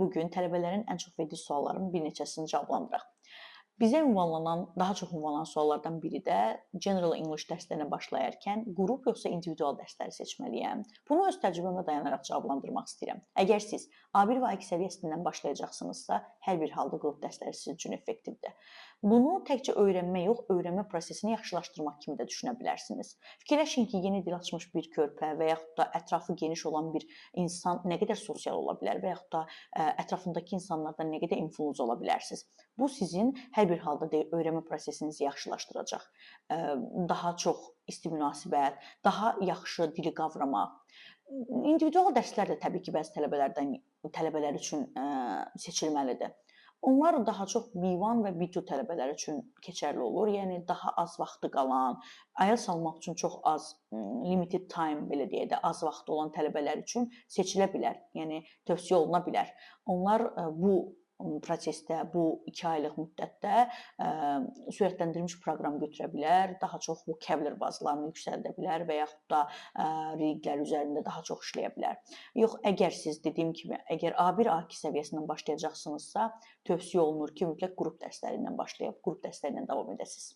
bu gün tələbələrin ən çox verdiyi sualların bir neçəsini cavablandıraq. Bizə ünvanlanan, daha çox ünvanlanan suallardan biri də General English dərslərinə başlayarkən qrup yoxsa individual dərsləri seçməliyəm? Bunu öz təcrübəmə dayanaraq cavablandırmaq istəyirəm. Əgər siz A1 və A2 səviyyəsindən başlayacaqsınızsa, hər bir halda qrup dərsləri sizin üçün effektivdir. Bunu təkcə öyrənmə yox, öyrənmə prosesini yaxşılaşdırmaq kimi də düşünə bilərsiniz. Fikirləşin ki, yeni dil açmış bir körpə və yaxud da ətrafı geniş olan bir insan nə qədər sosial ola bilər və yaxud da ətrafındakı insanlardan nə qədər influence ola bilərsiniz. Bu sizin hər bir halda öyrənmə prosesinizi yaxşılaşdıracaq. Daha çox isti münasibət, daha yaxşı dili qavramaq. İndividual dərslər də təbii ki, bəzi tələbələr üçün seçilməlidir. Onlar daha çox B1 və B2 tələbələr üçün keçərli olur. Yəni daha az vaxtı qalan, IELTS almaq üçün çox az limited time belə deyək də, az vaxtı olan tələbələr üçün seçilə bilər. Yəni tövsiyə oluna bilər. Onlar bu prosesdə, bu 2 aylıq müddətdə sürətləndirilmiş proqram götürə bilər, daha çox vocabulary bazlarını yüksəldə bilər və yaxud da readinglər üzərində daha çox işləyə bilər. Yox, əgər siz dediyim kimi, əgər A1, A2 səviyyəsindən başlayacaqsınızsa, tövsiyə olunur ki, mütləq qrup dərsləri ilə başlayıb, qrup dərsləri ilə davam edəsiniz.